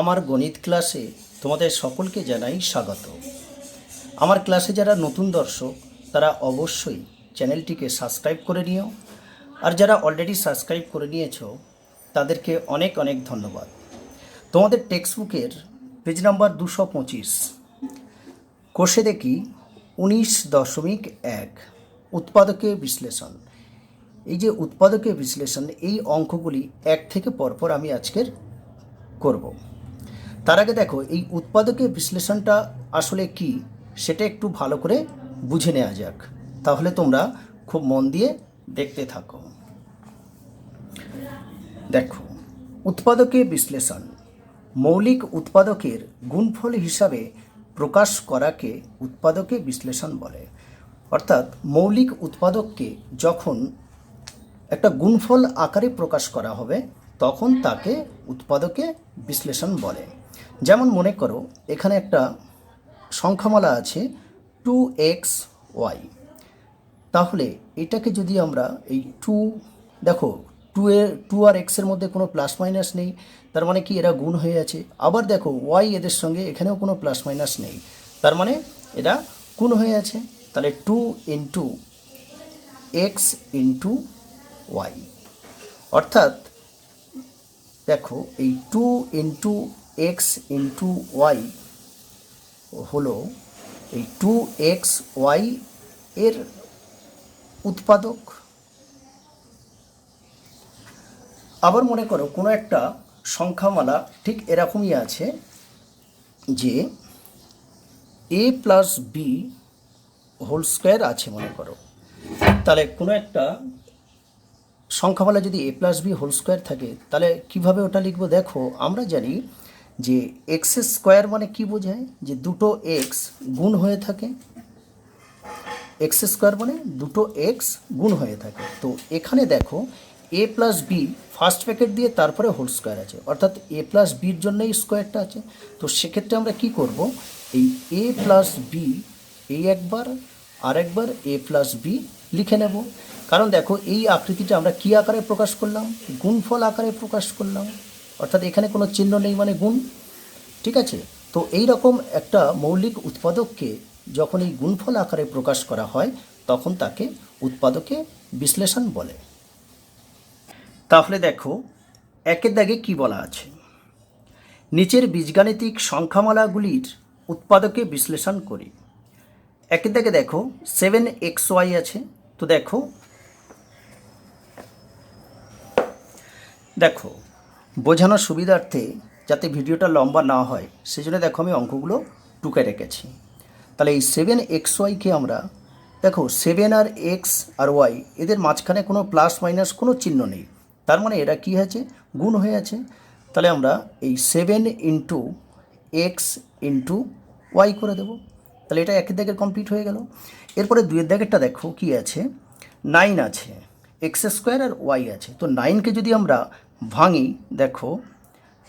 আমার গণিত ক্লাসে তোমাদের সকলকে জানাই স্বাগত। আমার ক্লাসে যারা নতুন দর্শক তারা অবশ্যই চ্যানেলটিকে সাবস্ক্রাইব করে নিও, আর যারা অলরেডি সাবস্ক্রাইব করে নিয়েছো তাদেরকে অনেক অনেক ধন্যবাদ। তোমাদের টেক্সট বুকের পেজ নাম্বার 225 কোষে দেখি 19.1 উৎপাদকের বিশ্লেষণ। এই যে উৎপাদকের বিশ্লেষণ, এই অঙ্কগুলি এক থেকে পরপর আমি আজকের করব। তার আগে দেখো এই উৎপাদকের বিশ্লেষণটা আসলে কি সেটা একটু ভালো করে বুঝে নেওয়া যাক, তাহলে তোমরা খুব মন দিয়ে দেখতে থাকো। দেখো, উৎপাদকের বিশ্লেষণ মৌলিক উৎপাদকের গুণফল হিসাবে প্রকাশ করাকে উৎপাদকের বিশ্লেষণ বলে। অর্থাৎ মৌলিক উৎপাদককে যখন একটা গুণফল আকারে প্রকাশ করা হবে তখন তাকে উৎপাদকে বিশ্লেষণ বলে। যেমন মনে করো এখানে একটা সংখ্যামালা আছে 2xy, তাহলে এটাকে যদি আমরা এই দেখো 2 আর x এর মধ্যে কোনো প্লাস মাইনাস নেই, তার মানে কি এরা গুণ হয়ে আছে। আবার দেখো y এদের সঙ্গে এখানেও কোনো প্লাস মাইনাস নেই, তার মানে এরা গুণ হয়ে আছে। তাহলে 2 ইন্টু এক্স ইন্টু ওয়াই, অর্থাৎ দেখো এই 2 ইন্টু এক্স ইন্টু ওয়াই হলো এই 2xy এর উৎপাদক। আবার মনে করো কোনো একটা সংখ্যামালা ঠিক এরকমই আছে যে a plus B whole square আছে মনে করো। তাহলে কোনো একটা সংখ্যামালা যদি a plus B whole square থাকে তাহলে কিভাবে ওটা লিখবো? দেখো আমরা জানি যে এক্স স্কোয়ার মানে কি বোঝায়, যে দুটো এক্স গুণ হয়ে থাকে। এক্স স্কোয়ার মানে দুটো এক্স গুণ হয়ে থাকে। তো এখানে দেখো এ প্লাস বি ফার্স্ট ব্র্যাকেট দিয়ে তারপরে হোল স্কোয়ার আছে, অর্থাৎ এ প্লাস বির জন্যই স্কোয়ারটা আছে। তো সেক্ষেত্রে আমরা কি করব, এই এ প্লাস বি এই একবার আর একবার এ প্লাস বি লিখে নেব। কারণ দেখো এই আকৃতিটা আমরা কি আকারে প্রকাশ করলাম? গুণফল আকারে প্রকাশ করলাম, অর্থাৎ এখানে কোনো চিহ্ন নেই মানে গুণ। ঠিক আছে, তো এই রকম একটা মৌলিক উৎপাদককে যখন এই গুণফল আকারে প্রকাশ করা হয় তখন তাকে উৎপাদকে বিশ্লেষণ বলে। তাহলে দেখো একের দাগে কি বলা আছে, নিচের বীজগাণিতিক সংখ্যামালাগুলির উৎপাদকে বিশ্লেষণ করি। একের দাগে দেখো 7xy আছে। তো দেখো বোঝানোর সুবিধার্থে যাতে ভিডিওটা লম্বা না হয় সেজন্য দেখো আমি অঙ্কগুলো টুকে রেখেছি। তাহলে এই 7xyকে আমরা দেখো 7 আর এক্স আর ওয়াই এদের মাঝখানে কোনো প্লাস মাইনাস কোনো চিহ্ন নেই, তার মানে এরা কি হয়েছে? গুণ হয়ে আছে। তাহলে আমরা এই 7 ইন্টু এক্স ইন্টু ওয়াই করে দেবো। তাহলে এটা একের দাগের কমপ্লিট হয়ে গেল। এরপরে দুইয়ের দাগেরটা দেখো কি আছে, 9 আছে, এক্স স্কোয়ার আর ওয়াই আছে। তো 9কে যদি আমরা ভাঙি, দেখো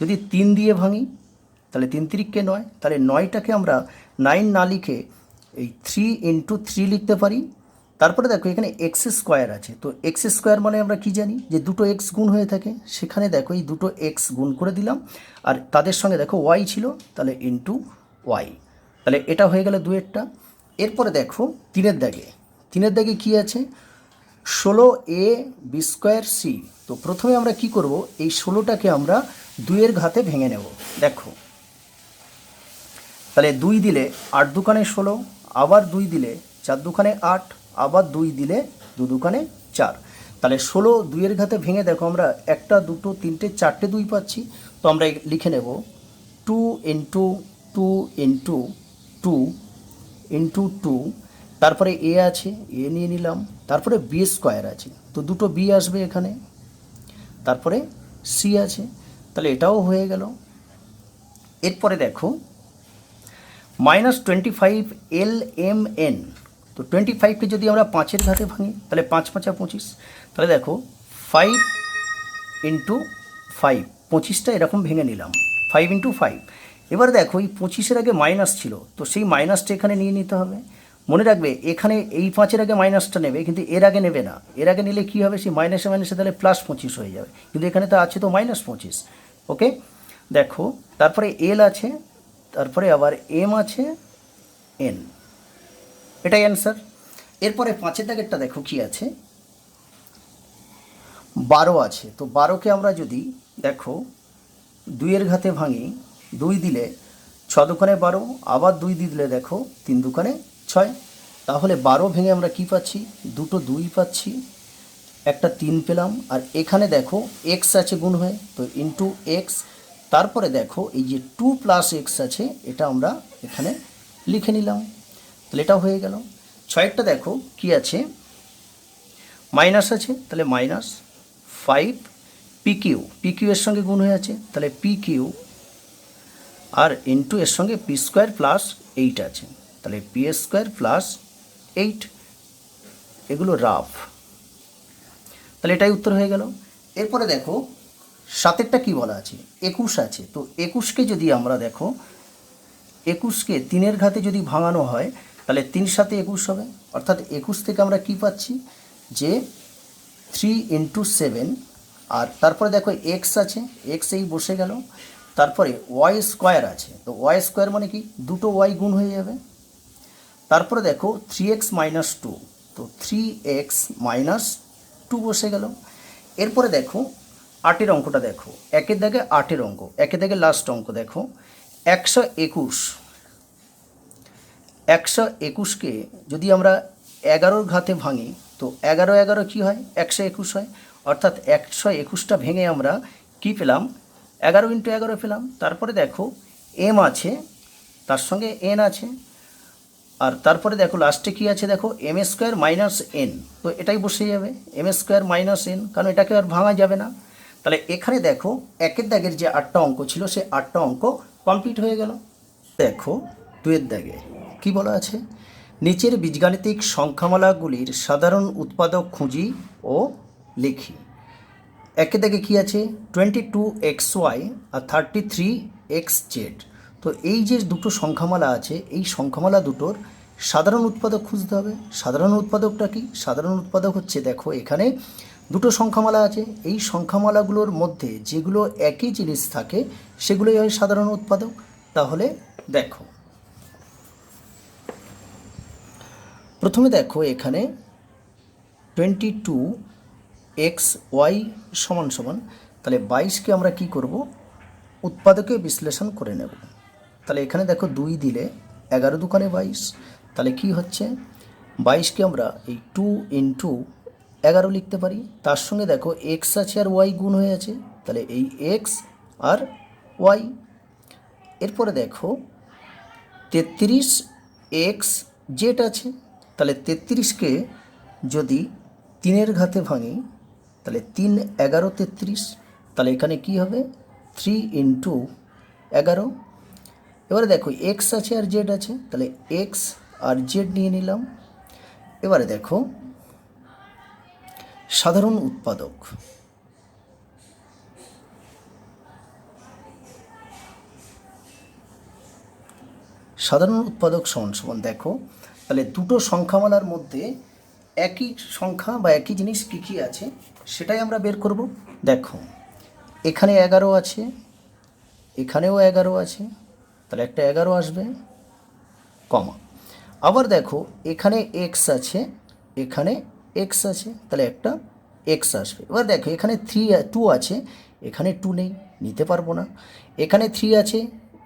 যদি 3 দিয়ে ভাঙি তাহলে 3 তিরিককে 9, তাহলে 9টাকে আমরা 9 না লিখে এই 3 ইন্টু 3 লিখতে পারি। তারপরে দেখো এখানে এক্স স্কোয়ার আছে। তো এক্স স্কোয়ার মানে আমরা কি জানি যে দুটো এক্স গুণ হয়ে থাকে, সেখানে দেখো এই দুটো এক্স গুণ করে দিলাম, আর তাদের সঙ্গে দেখো ওয়াই ছিল, তাহলে ইন্টু ওয়াই। তাহলে এটা হয়ে গেল দুয়েরটা। এরপরে দেখো তিনের দাগে কি আছে, 16a বি স্কোয়ার সি। তো প্রথমে আমরা কি করব, এই 16টাকে আমরা 2-এর ঘাতে ভেঙে নেব। দেখো তাহলে 2 দিলে 8 দুকানে 16, আবার 2 দিলে 4 দুকানে 8, আবার 2 দিলে 2 দুকানে 4। তাহলে 16 2-এর ঘাতে ভেঙে দেখো আমরা 1 2 3 4টে 2 পাচ্ছি। তো আমরা লিখে নেব 2 ইন্টু 2 ইন্টু 2 ইন্টু 2, তারপরে এ আছে, এ নিয়ে নিলাম, তারপরে বি স্কোয়ার আছে, তো দুটো বি আসবে এখানে, তারপরে সি আছে, তাহলে এটাও হয়ে গেল। এরপরে দেখো -25 LMN। তো 25কে যদি আমরা 5-এর ঘাতে ভাঙি তাহলে 5 5 25, তাহলে দেখো 5 ইন্টু 5, 25টা এরকম ভেঙে নিলাম, 5 ইন্টু 5। এবার দেখো এই 25-এর আগে মাইনাস ছিল, তো সেই মাইনাসটা এখানে নিয়ে নিতে হবে। মনে রাখবে এখানে এই 5-এর আগে মাইনাসটা নেবে, কিন্তু এর আগে নেবে না। এর আগে নিলে কী হবে, সেই মাইনাসে তাহলে +25 হয়ে যাবে, কিন্তু এখানে তো আছে তো -25। ওকে, দেখো তারপরে এল আছে, তারপরে আবার এম আছে, এন, এটাই অ্যান্সার। এরপরে 5 দাগেরটা দেখো কি আছে, 12 আছে। তো 12কে আমরা যদি দেখো 2-এর ঘাতে ভাঙি, 2 দিলে 6 দুকানে 12, আবার 2 দিলে দেখো 3 দুকানে 6। তাহলে 12 ভেঙে আমরা কি পাচ্ছি, দুটো 2 পাচ্ছি, একটা 3 পেলাম। আর এখানে দেখো এক্স আছে গুণ হয়ে, তো ইন্টু এক্স। তারপরে দেখো এই যে 2 প্লাস এক্স আছে, এটা আমরা এখানে লিখে নিলাম, তাহলে এটাও হয়ে গেল। 6টা দেখো কি আছে, মাইনাস আছে, তাহলে -5 পিকিউ, পিকিউ এর সঙ্গে গুণ হয়ে আছে, তাহলে পিকিউ, আর ইন্টু এর সঙ্গে পি স্কোয়ার প্লাস 8 আছে, তাহলে পি স্কোয়ার প্লাস 8। এগুলো রাফ, তাহলে এটাই উত্তর হয়ে গেল। এরপরে দেখো 7এরটা কী বলা আছে, 21 আছে। তো 21কে যদি আমরা দেখো, 21কে 3-এর ঘাতে যদি ভাঙানো হয়, তাহলে 3 7 21 হবে। অর্থাৎ 21 থেকে আমরা কি পাচ্ছি, যে 3 × 7। আর তারপরে দেখো এক্স আছে, এক্স এই বসে গেল। তারপরে ওয়াই স্কোয়ার আছে, তো ওয়াই স্কোয়ার মানে কি, দুটো ওয়াই গুণ হয়ে যাবে। তারপরে দেখো 3x - 2, তো 3x - 2 বসে গেল। এরপরে দেখো 8-এর অঙ্কটা দেখো, 1-এর দাগে 8-এর অঙ্ক, 1-এর দাগে লাস্ট অঙ্ক দেখো, 121। 121কে যদি আমরা 11-র ঘাতে ভাঙি, তো 11 11 কী হয়, 121 হয়। অর্থাৎ 121টা ভেঙে আমরা কি পেলাম, 11 × 11 পেলাম। তারপরে দেখো এম আছে, তার সঙ্গে এন আছে, আর তারপরে দেখো লাস্টে কি আছে, দেখো এম স্কোয়ার মাইনাস এন, তো এটাই বসে যাবে এম স্কোয়ার মাইনাস এন, কারণ এটাকে আর ভাঙা যাবে না। তাহলে এখানে দেখো 1-এর দাগের যে 8টা অঙ্ক ছিল, সে 8টা অঙ্ক কমপ্লিট হয়ে গেল। দেখো 2-এর দাগে কি বলা আছে, নিচের বীজগাণিতিক সংখ্যামালাগুলির সাধারণ উৎপাদক খুঁজি ও লিখি। 1-এর দাগে কী আছে, 22xy আর 33xz। তো এই যে দুটো সংখ্যামালা আছে, এই সংখ্যামালা দুটোর সাধারণ উৎপাদক খুঁজতে হবে। সাধারণ উৎপাদকটা কি, সাধারণ উৎপাদক হচ্ছে, দেখো এখানে দুটো সংখ্যামালা আছে, এই সংখ্যামালাগুলোর মধ্যে যেগুলো একই জিনিস থাকে সেগুলোই হয় সাধারণ উৎপাদক। তাহলে দেখো প্রথমে দেখো এখানে 22xy = তাহলে 22কে আমরা কি করব, উৎপাদকে বিশ্লেষণ করে নেব। তাহলে এখানে দেখো 2 দিলে 11 দুকানে 22, তাহলে কি হচ্ছে, 22কে আমরা এই 2 × 11 লিখতে পারি। তার সঙ্গে দেখো এক্স আছে আর ওয়াই গুণ হয়ে আছে, তাহলে এই এক্স আর ওয়াই। এরপরে দেখো 33xz আছে, তাহলে 33কে যদি 3-এর ঘাতে ভাঙি, তাহলে 3 11 33, তাহলে এখানে কি হবে, 3 × 11। এবারে দেখো এক্স আছে আর জেড আছে, তাহলে এক্স আর জেড নিয়ে নিলাম। এবারে দেখো সাধারণ উৎপাদক, সাধারণ উৎপাদক সমান দেখো, তাহলে দুটো সংখ্যামালার মধ্যে একই সংখ্যা বা একই জিনিস কী কী আছে সেটাই আমরা বের করব। দেখো এখানে 11 আছে, এখানেও 11 আছে, তাহলে একটা 11 আসবে, কমা। আবার দেখো এখানে এক্স আছে, এখানে এক্স আছে, তাহলে একটা এক্স আসবে। এবার দেখো এখানে 2 আছে, এখানে 2 নেই, নিতে পারবো না। এখানে 3 আছে,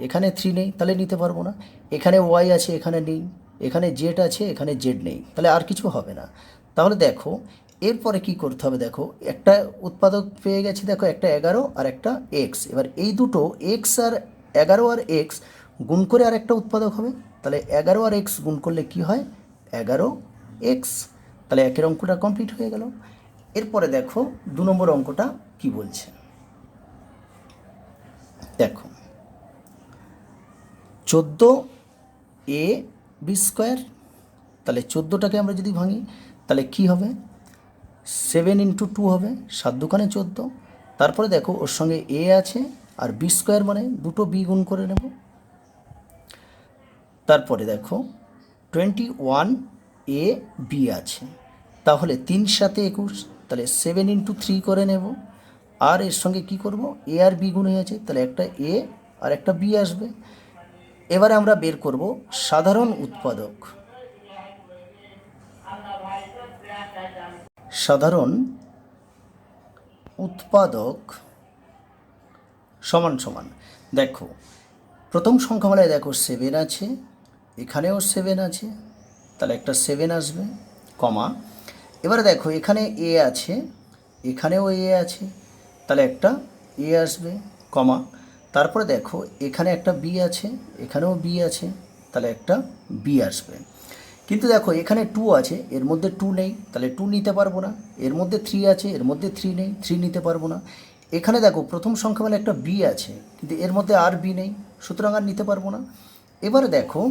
এখানে 3 নেই, তাহলে নিতে পারবো না। এখানে ওয়াই আছে, এখানে নেই। এখানে জেড আছে, এখানে জেড নেই, তাহলে আর কিছু হবে না। তাহলে দেখো এরপরে কি করতে হবে, দেখো একটা উৎপাদক পেয়ে গেছি, দেখো একটা 11 আর একটা এক্স। এবার এই দুটো এক্স আর 11 আর এক্স গুণ করে আর একটা উৎপাদক হবে, তাহলে 11 আর এক্স গুণ করলে কি হয়, 11x। তাহলে 1-এর অঙ্কটা কমপ্লিট হয়ে গেল। এরপরে দেখো 2 নম্বর অঙ্কটা কি বলছে, দেখো 14ab², তাহলে 14টাকে আমরা যদি ভাঙি, তাহলে কি হবে, 7 × 2 হবে, 7 দুকানে 14। তারপরে দেখো ওর সঙ্গে এ আছে আর b² মানে দুটো বি গুণ করে নেব। তারপরে দেখো 21ab আছে, তাহলে 3 7 21, তাহলে 7 × 3 করে নেব। আর এর সঙ্গে কি করব, এ আর বি গুণ হয়ে আছে, তাহলে একটা এ আর একটা বি আসবে। এবারে আমরা বের করব সাধারণ উৎপাদক। সাধারণ উৎপাদক সমান সমান, দেখো প্রথম সংখ্যামালায় দেখো 7 আছে, এখানেও 7 আছে, তাহলে একটা 7 আসবে, কমা। এবারে দেখো এখানে এ আছে, এখানেও এ আছে, তাহলে একটা এ আসবে, কমা। তারপরে দেখো এখানে একটা বি আছে, এখানেও বি আছে, তাহলে একটা বি আসবে। কিন্তু দেখো এখানে 2 আছে, এর মধ্যে 2 নেই, তাহলে 2 নিতে পারবো না। এর মধ্যে 3 আছে, এর মধ্যে 3 নেই, 3 নিতে পারবো না। এখানে দেখো প্রথম সংখ্যামালায় একটা বি আছে, কিন্তু এর মধ্যে আর বি নেই, সুতরাং আর নিতে পারবো না। এবারে দেখো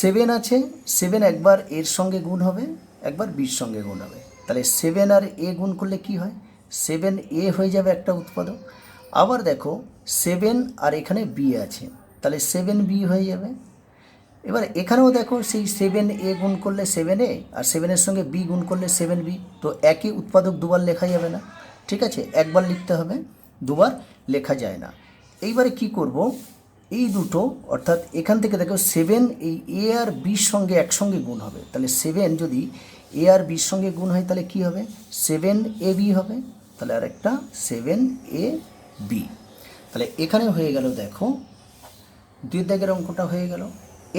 7 আছে, 7 একবার এর সঙ্গে গুণ হবে, একবার বির সঙ্গে গুণ হবে, তাহলে 7 আর এ গুণ করলে কি হয়, 7 এ হয়ে যাবে একটা উৎপাদক। আবার দেখো 7 আর এখানে বি আছে, তাহলে 7 বি হয়ে যাবে। এবার এখানেও দেখো সেই 7 এ গুণ করলে 7 এ, আর 7-এর সঙ্গে বি গুণ করলে 7 বি, তো একই উৎপাদক দুবার লেখা যাবে না, ঠিক আছে, একবার লিখতে হবে, দুবার লেখা যায় না। এইবারে কি করব, এই দুটো অর্থাৎ এখান থেকে দেখো 7 এই এ আর বির সঙ্গে একসঙ্গে গুণ হবে, তাহলে 7 যদি এ আর বির সঙ্গে গুণ হয় তাহলে কি হবে, 7 এ বি হবে, তাহলে আর একটা 7 এ বি। তাহলে এখানে হয়ে গেল, দেখো 2 দাগের অঙ্কটা হয়ে গেল।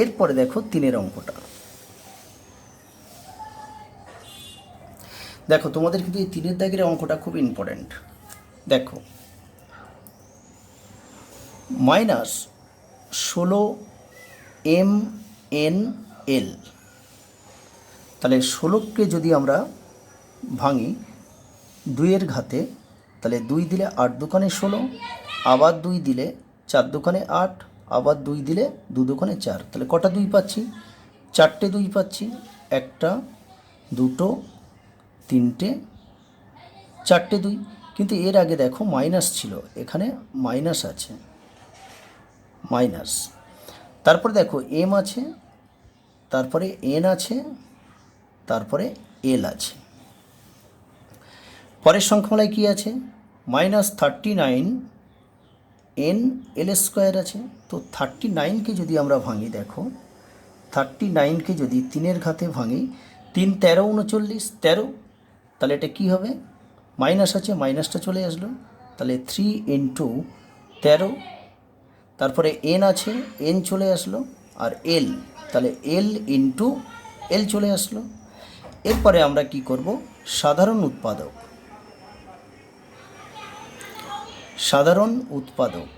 এরপরে দেখো 3-এর অঙ্কটা। দেখো তোমাদের কিন্তু এই 3-এর দাগের অঙ্কটা খুব ইম্পর্ট্যান্ট। দেখো -16 MNL, তাহলে 16কে যদি আমরা ভাঙি 2-এর ঘাতে, তাহলে 2 দিলে 8 দুকানে 16, আবার 2 দিলে 4 দুকানে 8, আবার 2 দিলে 2 দুকানে 4, তাহলে কটা 2 পাচ্ছি, 4টে 2 পাচ্ছি, 1টা 2টো 3টে 4টে 2। কিন্তু এর আগে দেখো মাইনাস ছিল, এখানে মাইনাস আছে, মাইনাস। তারপরে দেখো এম আছে, তারপরে এন আছে, তারপরে এল আছে। পরের সংখ্যামালায় কি আছে, -39 NL² আছে। তো 39কে যদি আমরা ভাঙি, দেখো 39কে যদি 3-এর ঘাতে ভাঙি, 3 13 39 13, তাহলে এটা কি হবে, মাইনাস আছে, মাইনাসটা চলে আসলো, তাহলে 3 × 13। তারপরে এন আছে, এন চলে আসলো, আর এল, তাহলে এল × এল চলে আসলো। এরপরে আমরা কি করব, সাধারণ উৎপাদক। সাধারণ উৎপাদক,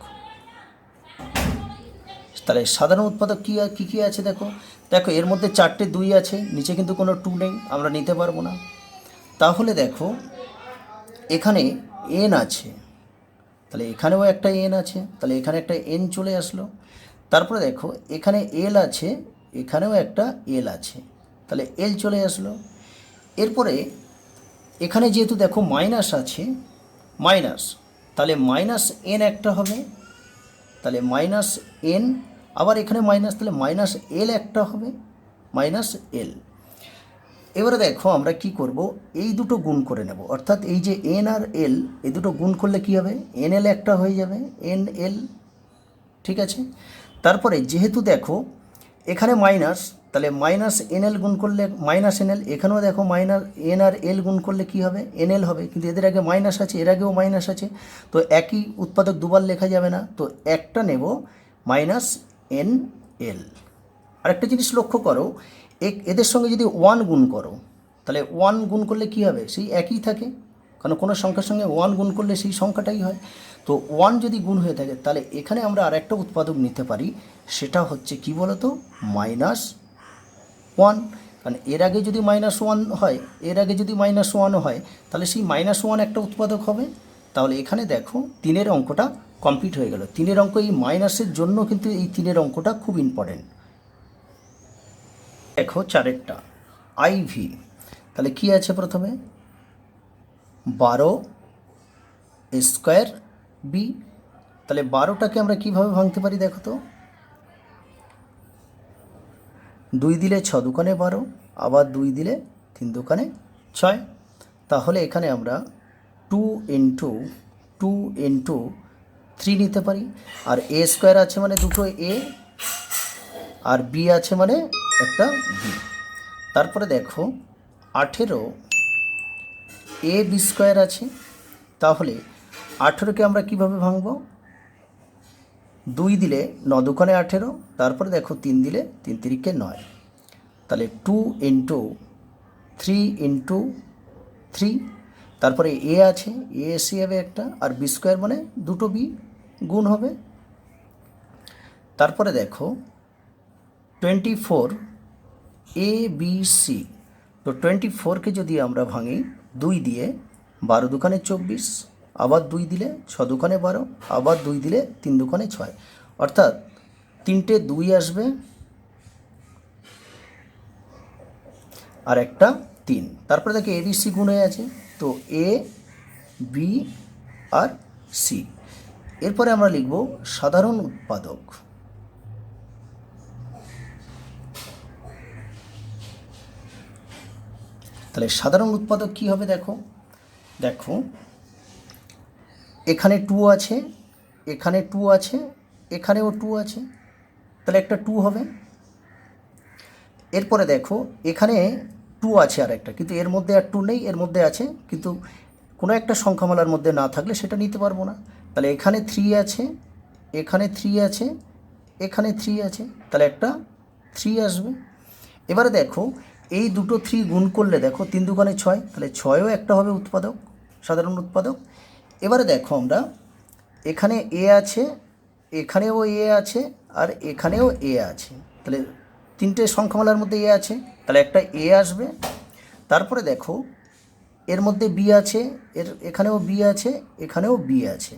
তাহলে সাধারণ উৎপাদক কী কী আছে দেখো, দেখো এর মধ্যে 4টে 2 আছে, নিচে কিন্তু কোনো 2 নেই, আমরা নিতে পারবো না। তাহলে দেখো এখানে এন আছে, তাহলে এখানেও একটা এন আছে, তাহলে এখানে একটা এন চলে আসলো। তারপরে দেখো এখানে এল আছে, এখানেও একটা এল আছে, তাহলে এল চলে আসলো। এরপরে এখানে যেহেতু দেখো মাইনাস আছে, মাইনাস, তাহলে মাইনাস এন একটা হবে, তাহলে মাইনাস এন, আবার এখানে মাইনাস, তাহলে মাইনাস এল একটা হবে, মাইনাস এল। এবারে দেখো আমরা কি করব, এই দুটো গুণ করে নেব, অর্থাৎ এই যে এন আর এল, এই দুটো গুণ করলে কি হবে, এন এল একটা হয়ে যাবে, এন এল, ঠিক আছে। তারপরে যেহেতু দেখো এখানে মাইনাস, তাহলে মাইনাস এন এল গুণ করলে মাইনাস এন এল, এখানেও দেখো মাইনাস এন আর এল গুণ করলে কি হবে, এন এল হবে, কিন্তু এদের আগে মাইনাস আছে, এর আগেও মাইনাস আছে, তো একই উৎপাদক দুবার লেখা যাবে না, তো একটা নেব, মাইনাস এন এল। আরেকটা জিনিস লক্ষ্য করো, এদের সঙ্গে যদি 1 গুণ করো, তাহলে 1 গুণ করলে কি হবে, সেই একই থাকে, কারণ কোনো সংখ্যার সঙ্গে 1 গুণ করলে সেই সংখ্যাটাই হয়। তো 1 যদি গুণ হয়ে থাকে, তাহলে এখানে আমরা আরেকটা উৎপাদক নিতে পারি, সেটা হচ্ছে কি বলতো, -1, কারণ এর আগে যদি -1 হয়, এর আগে যদি -1 হয়, তাহলে সেই -1 একটা উৎপাদক হবে। তাহলে এখানে দেখো 3-এর অঙ্কটা কমপ্লিট হয়ে গেল। 3-এর অঙ্ক এই মাইনাসের জন্য কিন্তু এই 3-এর অঙ্কটা খুব ইম্পর্টেন্ট। দেখো 4-এরটা IV, তাহলে কি আছে প্রথমে, 12² বি, তাহলে 12টাকে আমরা কিভাবে ভাঙতে পারি দেখো তো, 2 দিলে 6 দুকানে 12, আবার 2 দিলে 3 দুকানে 6, তাহলে এখানে আমরা 2 × 2 × 3 নিতে পারি, আর এ স্কোয়ার আছে মানে দুটো এ, আর বি আছে মানে একটা বি। তারপরে দেখো 18 এ বি স্কোয়ার আছে, তাহলে 18কে আমরা কিভাবে ভাঙবো? 2 দিলে 9 দুগুণে 18, তারপরে দেখো 3 দিলে 3 তিরিকে 9, তাহলে 2 ইন্টু 3 ইন্টু 3, তারপরে এ আছে, এ এসে যাবে একটা, আর বি স্কোয়ার মানে দুটো বি গুণ হবে। তারপরে দেখো 24 এ বি সি, তো 24কে যদি আমরা ভাঙি 2 দিয়ে, 12 দুগুণে 24, আবার 2 দিলে 6 দুগুণে 12, আবার 2 দিলে 3 দুগুণে 6, অর্থাৎ 3টে 2 আসবে আর একটা 3। তারপরে দেখো এ বি সি গুণ হয়ে আছে, তো এ বি আর সি। এরপরে আমরা লিখব সাধারণ উৎপাদক। তাহলে সাধারণ উৎপাদক কি হবে? দেখো দেখো এখানে 2 আছে, এখানে 2 আছে, এখানেও 2 আছে, তাহলে একটা 2 হবে। এরপরে দেখো এখানে 2 আছে আর একটা, কিন্তু এর মধ্যে আর 2 নেই, এর মধ্যে আছে, কিন্তু কোনো একটা সংখ্যামালার মধ্যে না থাকলে সেটা নিতে পারবো না। তাহলে এখানে 3 আছে, এখানে 3 আছে, এখানে 3 আছে, তাহলে একটা 3 আসবে। এবারে দেখো এই দুটো 3 গুণ করলে দেখো 3 দুগুণে 6, তাহলে 6ও একটা হবে উৎপাদক, সাধারণ উৎপাদক। এবারে দেখো আমরা এখানে এ আছে, এখানেও এ আছে, আর এখানেও এ আছে, তাহলে 3টে সংখ্যামালার মধ্যে এ আছে, তাহলে একটা এ আসবে। তারপরে দেখো এর মধ্যে বি আছে, এখানেও বি আছে, এখানেও বি আছে,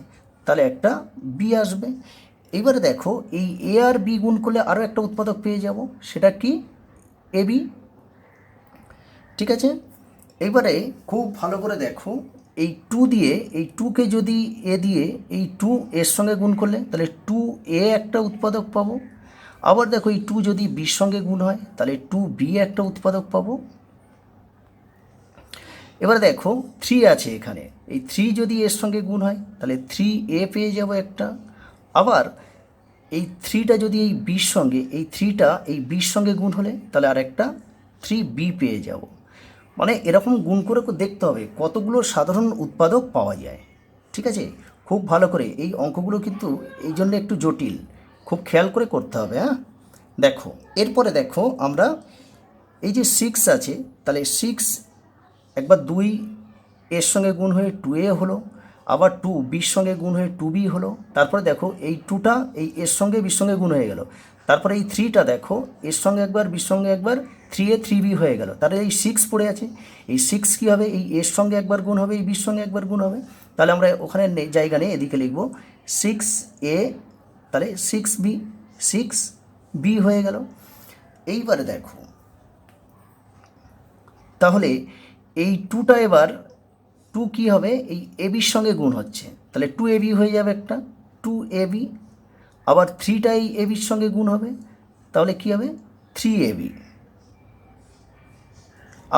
তাহলে একটা বি আসবে। এইবারে দেখো এই এ আর বি গুণ করলে আরও একটা উৎপাদক পেয়ে যাব, সেটা কি? A B. ঠিক আছে, এইবারে খুব ভালো করে দেখো, এই 2 দিয়ে, এই 2কে যদি এ দিয়ে এই 2 এর সঙ্গে গুণ করলে তাহলে 2 এ একটা উৎপাদক পাবো। আবার দেখো এই 2 যদি বির সঙ্গে গুণ হয় তাহলে 2 বি একটা উৎপাদক পাবো। এবারে দেখো 3 আছে এখানে, এই 3 যদি এর সঙ্গে গুণ হয় তাহলে 3 এ পেয়ে যাব একটা। আবার এই 3টা যদি এই বির সঙ্গে, এই 3টা এই বির সঙ্গে গুণ হলে তাহলে আর একটা 3 বি পেয়ে যাব। মানে এরকম গুণ করে দেখতে হবে কতগুলো সাধারণ উৎপাদক পাওয়া যায়। ঠিক আছে, খুব ভালো করে এই অঙ্কগুলো কিন্তু এই জন্য একটু জটিল, খুব খেয়াল করে করতে হবে। হ্যাঁ, দেখো এরপরে দেখো আমরা এই যে 6 আছে, তাহলে 6 একবার 2 এর সঙ্গে গুণ হয়ে 2a হলো, আবার 2 বির সঙ্গে গুণ হয়ে 2b হলো। তারপরে দেখো এই 2টা এই এর সঙ্গে বির সঙ্গে গুণ হয়ে গেল, তারপরে এই 3টা দেখো এর সঙ্গে একবার বির সঙ্গে একবার 3a 3b হয়ে গেল, তাহলে এই 6 পড়ে আছে। এই 6 কী হবে? এই এর সঙ্গে একবার গুণ হবে, এই বির সঙ্গে একবার গুণ হবে, তাহলে আমরা ওখানে জায়গা নেই, এদিকে লিখব 6a, তাহলে 6b, 6b হয়ে গেল। এইবারে দেখো তাহলে এই 2টা এবার 2 কী হবে? এই এবির সঙ্গে গুণ হচ্ছে, তাহলে 2ab হয়ে যাবে একটা, 2ab। আবার 3টা এই এবির সঙ্গে গুণ হবে, তাহলে কী হবে? 3ab।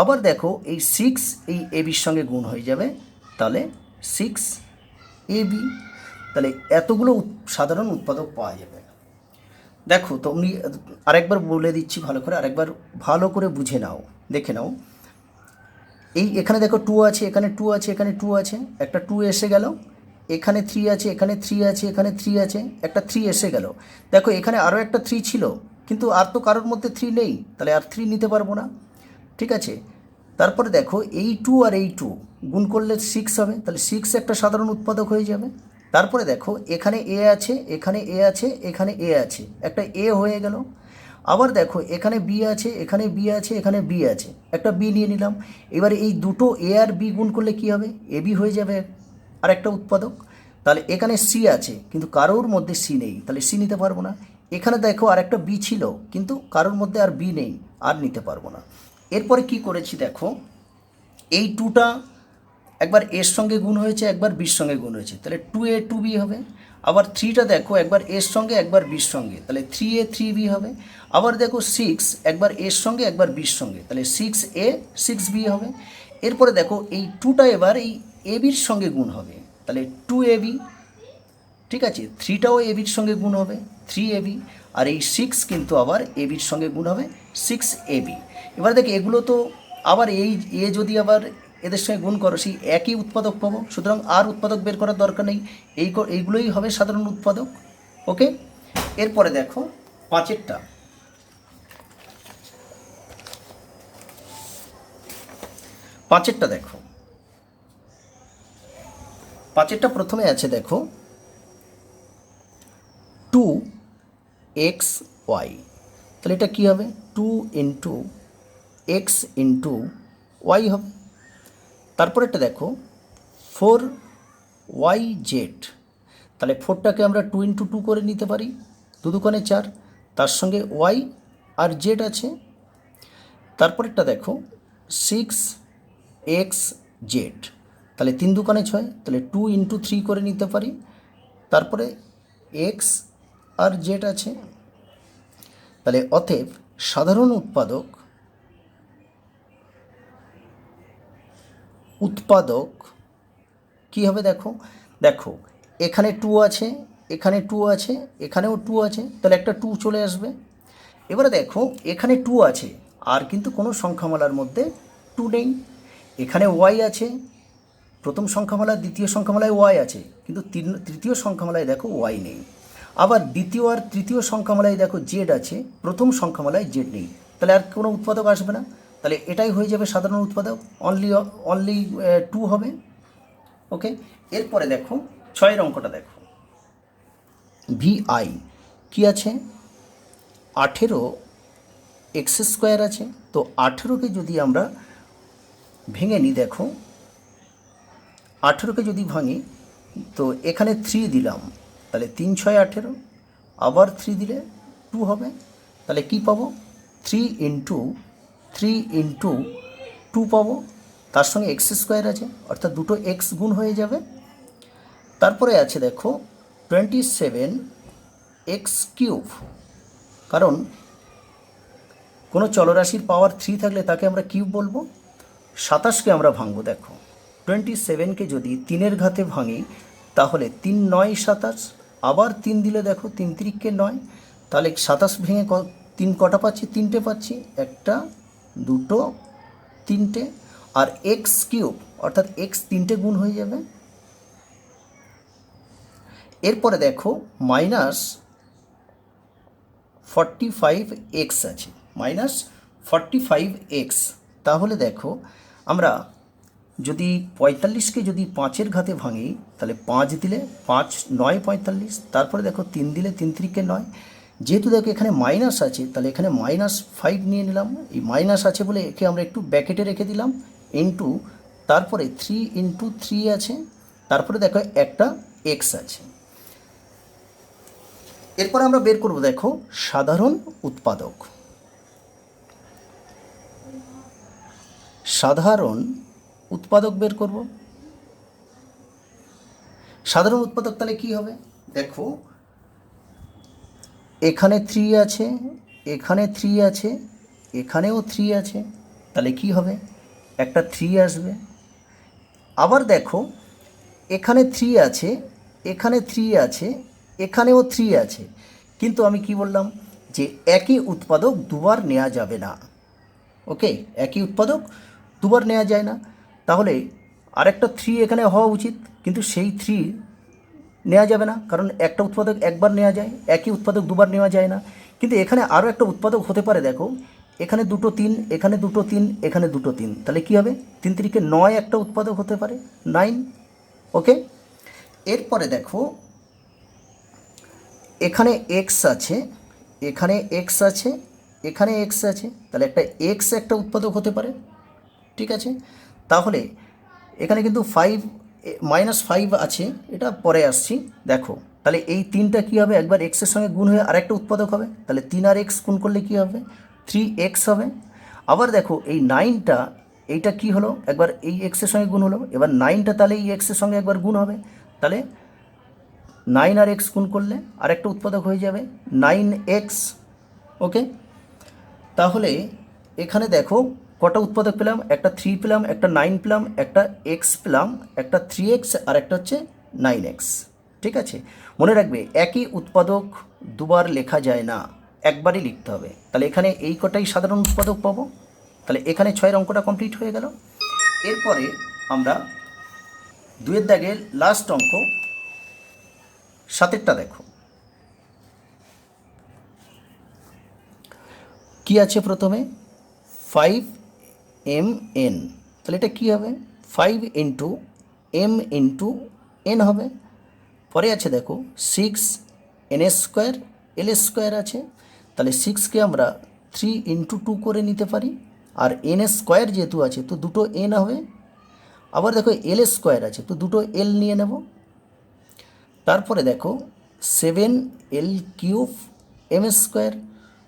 আবার দেখো এই 6 এই এবির সঙ্গে গুণ হয়ে যাবে, তাহলে 6ab। তাহলে এতগুলো সাধারণ উৎপাদক পাওয়া যাবে। দেখো তুমি আরেকবার বলে দিচ্ছি ভালো করে, আরেকবার ভালো করে বুঝে নাও, দেখে নাও। এই এখানে দেখো 2 আছে, এখানে 2 আছে, এখানে 2 আছে, একটা 2 এসে গেল, এখানে 3 আছে, এখানে 3 আছে, এখানে 3 আছে, একটা 3 এসে গেল। দেখো এখানে আরও একটা 3 ছিল, কিন্তু আর তো কারোর মধ্যে 3 নেই, তাহলে আর 3 নিতে পারবো না। ঠিক আছে, তারপরে দেখো এই 2 আর এই 2 গুণ করলে 6 হবে, তাহলে 6 একটা সাধারণ উৎপাদক হয়ে যাবে। তারপরে দেখো এখানে এ আছে, এখানে এ আছে, এখানে এ আছে, একটা এ হয়ে গেল। আবার দেখো এখানে বি আছে, এখানে বি আছে, এখানে বি আছে, একটা বি নিয়ে নিলাম। এবারে এই দুটো এ আর বি গুণ করলে কি হবে? এ বি হয়ে যাবে আর একটা উৎপাদক। তাহলে এখানে সি আছে, কিন্তু কারোর মধ্যে সি নেই, তাহলে সি নিতে পারবো না। এখানে দেখো আর একটা বি ছিল, কিন্তু কারোর মধ্যে আর বি নেই, আর নিতে পারবো না। এরপরে কি করেছি দেখো, এই 2টা একবার এর সঙ্গে গুণ হয়েছে, একবার বির সঙ্গে গুণ হয়েছে, তাহলে 2a 2b হবে। আবার 3টা দেখো একবার এর সঙ্গে একবার বির সঙ্গে, তাহলে 3a 3b হবে। আবার দেখো 6 একবার এর সঙ্গে একবার বির সঙ্গে, তাহলে 6a 6b হবে। এরপরে দেখো এই 2টা এবার এই এ বির সঙ্গে গুণ হবে, তাহলে 2ab। ঠিক আছে, 3টাও এবির সঙ্গে গুণ হবে 3ab, আর এই 6 কিন্তু আবার এবির সঙ্গে গুণ হবে 6ab। এবার দেখি এগুলো তো আবার এই যদি আবার এদের সঙ্গে গুণ করো সেই একই উৎপাদক পাবো, সুতরাং আর উৎপাদক বের করার দরকার নেই, এইগুলোই হবে সাধারণ উৎপাদক। ওকে, এরপরে দেখো পাঁচেরটা। দেখো পাঁচেরটা প্রথমে আছে দেখো 2xy, তাহলে এটা কী হবে 2 ইন্টু এক্স ইন্টু ওয়াই হবে। তারপরেরটা দেখো 4yz, তাহলে 4টাকে আমরা 2 ইন্টু 2 করে নিতে পারি, 2 দুগুণে 4, তার সঙ্গে y আর z আছে। তারপরেরটা দেখো 6xz, তাহলে 3 দুগুণে 6, তাহলে 2 ইন্টু 3 করে নিতে পারি, তারপরে x আর z আছে। তাহলে অতএব সাধারণ উৎপাদক কি হবে দেখো, এখানে 2 আছে, এখানে 2 আছে, এখানেও 2 আছে, তাহলে একটা 2 চলে আসবে। এবারে দেখো এখানে 2 আছে আর কিন্তু কোনো সংখ্যামালার মধ্যে 2 নেই। এখানে y আছে, প্রথম সংখ্যামালা দ্বিতীয় সংখ্যামালায় y আছে, কিন্তু তৃতীয় সংখ্যামালায় দেখো y নেই। আবার দ্বিতীয় আর তৃতীয় সংখ্যামালায় দেখো z আছে, প্রথম সংখ্যামালায় z নেই, তাহলে আর কোনো উৎপাদক আসবে না, তাহলে এটাই হয়ে যাবে সাধারণ উৎপাদক, অনলি 2 হবে। ওকে, এরপরে দেখো 6 অঙ্কটা দেখো, vi কি আছে 18x² আছে, তো 18কে যদি আমরা ভেঙে নিই, দেখো 18কে যদি ভাঙি তো এখানে 3 দিলাম, তাহলে 3 6 18, আবার 3 দিলে 2 হবে, তাহলে কি পাবো 3 ইন্টু 2 পাবো, তার সঙ্গে x² আছে, অর্থাৎ দুটো x গুণ হয়ে যাবে। তারপরে আছে দেখো 27x³, কারণ কোনো চলরাশির পাওয়ার 3 থাকলে তাকে আমরা কিউব বলবো। 27কে আমরা ভাঙবো, দেখো 27কে যদি 3-এর ঘাতে ভাঙি তাহলে 3 9 27, আবার 3 দিলে দেখো 3 3কে 9, তাহলে 27 ভেঙে 3 কটা পাচ্ছি, 3টে পাচ্ছি, 1 2 3টে, আর x³ অর্থাৎ x 3টে গুণ হয়ে যাবে। এরপরে দেখো -45x আছে, -45x, তাহলে দেখো আমরা যদি 45কে যদি 5-এর ঘাতে ভাঙি তাহলে 5 দিলে 5 9 45, তারপরে দেখো 3 দিলে 3 3কে 9, যেহেতু দেখো এখানে মাইনাস আছে তাহলে এখানে -5 নিয়ে নিলাম, এই মাইনাস আছে বলে একে আমরা একটু ব্র্যাকেটে রেখে দিলাম, ইন্টু তারপরে 3 ইন্টু 3 আছে, তারপরে দেখো একটা x আছে। এরপর আমরা বের করব দেখো সাধারণ উৎপাদক। বের করব সাধারণ উৎপাদক, তাহলে কি হবে দেখো এখানে 3 আছে, এখানে 3 আছে, এখানেও 3 আছে, তাহলে কি হবে একটা 3 আসবে। আবার দেখো এখানে 3 আছে, এখানে 3 আছে, এখানেও 3 আছে, কিন্তু আমি কি বললাম যে একই উৎপাদক দুবার নেওয়া যাবে না। ওকে, একই উৎপাদক দুবার নেওয়া যায় না, তাহলে আরেকটা 3 এখানে হওয়া উচিত, কিন্তু সেই 3 নেওয়া যাবে না, কারণ একটা উৎপাদক একবার নেওয়া যায়, একই উৎপাদক দুবার নেওয়া যায় না। কিন্তু এখানে আরও একটা উৎপাদক হতে পারে, দেখো এখানে 2 3, এখানে 2 3, এখানে 2 3, তাহলে কী হবে 3 3কে 9 একটা উৎপাদক হতে পারে 9। ওকে, এরপরে দেখো এখানে x আছে, এখানে x আছে, এখানে x আছে, তাহলে একটা x একটা উৎপাদক হতে পারে, ঠিক আছে। তাহলে এখানে কিন্তু -5 আছে, এটা পরে আসছি, দেখো তাহলে এই 3টা কী হবে একবার এক্সের সঙ্গে গুণ হয়ে আরেকটা উৎপাদক হবে, তাহলে 3 আর x গুণ করলে কী হবে 3x হবে। আবার দেখো এই 9টা, এইটা কি হলো একবার এই এক্সের সঙ্গে গুণ হলো, এবার 9টা তাহলে এই এক্সের সঙ্গে একবার গুণ হবে, তাহলে 9 আর x গুণ করলে আরেকটা উৎপাদক হয়ে যাবে 9x। ওকে, তাহলে এখানে দেখো কটা উৎপাদক পেলাম, একটা 3 পেলাম, একটা 9 পেলাম, একটা x পেলাম, একটা 3x আর একটা হচ্ছে 9x। ঠিক আছে, মনে রাখবে একই উৎপাদক দুবার লেখা যায় না, একবারই লিখতে হবে। তাহলে এখানে এই কটাই সাধারণ উৎপাদক পাবো। তাহলে এখানে 6 অঙ্কটা কমপ্লিট হয়ে গেল। এরপরে আমরা 2 দাগের লাস্ট অঙ্ক 7টা দেখো কি আছে। প্রথমে 5mn, তাহলে এটা কি হবে, 5 ইন্টু m ইন্টু n হবে। পরে আছে দেখো 6n স্কোয়ার l স্কোয়ার আছে, তাহলে 6কে আমরা 3 ইন্টু 2 করে নিতে পারি, আর n স্কোয়ার যেহেতু আছে তো দুটো n হবে। আবার দেখো l স্কোয়ার আছে তো দুটো l নিয়ে নেব। তারপরে দেখো 7l কিউব m স্কোয়ার,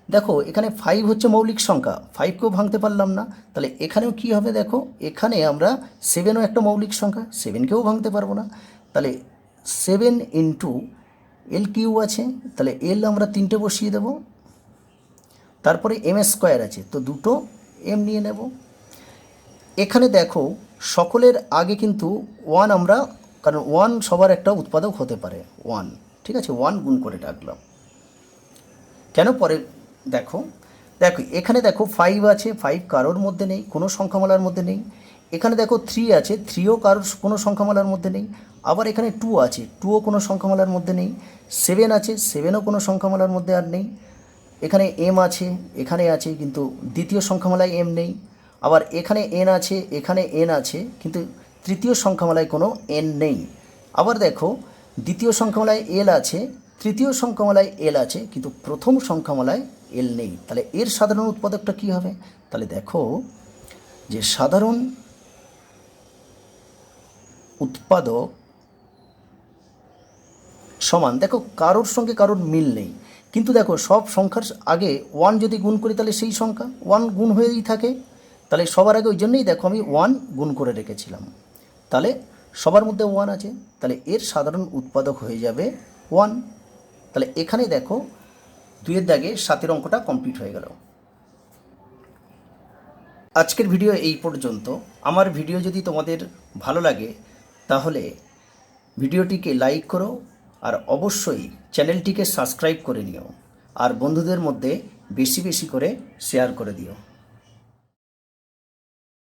দেখো এখানে 5 হচ্ছে মৌলিক সংখ্যা, 5কেও ভাঙতে পারলাম না, তাহলে এখানেও কি হবে, দেখো এখানে আমরা 7ও একটা মৌলিক সংখ্যা, 7কেও ভাঙতে পারবো না, তাহলে 7 ইন্টু এল কিউ আছে, তাহলে এল আমরা 3টে বসিয়ে দেব। তারপরে এম স্কোয়ার আছে তো দুটো এম নিয়ে নেব। এখানে দেখো সকলের আগে কিন্তু 1 আমরা, কারণ 1 সবার একটা উৎপাদক হতে পারে 1, ঠিক আছে, 1 গুণ করে ডাকলাম। কেন পরে দেখো, দেখো এখানে দেখো 5 আছে, 5 কারোর মধ্যে নেই, কোনো সংখ্যামালার মধ্যে নেই। এখানে দেখো 3 আছে, 3ও কারোর কোনো সংখ্যামালার মধ্যে নেই। আবার এখানে 2 আছে, 2ও কোনো সংখ্যামালার মধ্যে নেই। 7 আছে, 7ও কোনো সংখ্যামালার মধ্যে আর নেই। এখানে এম আছে, এখানে আছে, কিন্তু দ্বিতীয় সংখ্যামালায় এম নেই। আবার এখানে এন আছে, এখানে এন আছে, কিন্তু তৃতীয় সংখ্যামালায় কোনো এন নেই। আবার দেখো দ্বিতীয় সংখ্যামালায় এল আছে, তৃতীয় সংখ্যামালায় এল আছে, কিন্তু প্রথম সংখ্যামালায় এল নেই। তাহলে এর সাধারণ উৎপাদকটা কী হবে, তাহলে দেখো যে সাধারণ উৎপাদক সমান, দেখো কারোর সঙ্গে কারোর মিল নেই, কিন্তু দেখো সব সংখ্যার আগে 1 যদি গুণ করি তাহলে সেই সংখ্যা 1 গুণ হয়েই থাকে। তাহলে সবার আগে ওই জন্যই দেখো আমি 1 গুণ করে রেখেছিলাম, তাহলে সবার মধ্যে 1 আছে, তাহলে এর সাধারণ উৎপাদক হয়ে যাবে 1। তাহলে এখানে দেখো 2 দাগে 7 অঙ্কটা কমপ্লিট হয়ে গেল। আজকের ভিডিও এই পর্যন্ত। আমার ভিডিও যদি তোমাদের ভালো লাগে তাহলে ভিডিওটিকে লাইক করো, আর অবশ্যই চ্যানেলটিকে সাবস্ক্রাইব করে নিও, আর বন্ধুদের মধ্যে বেশি বেশি করে শেয়ার করে দিও।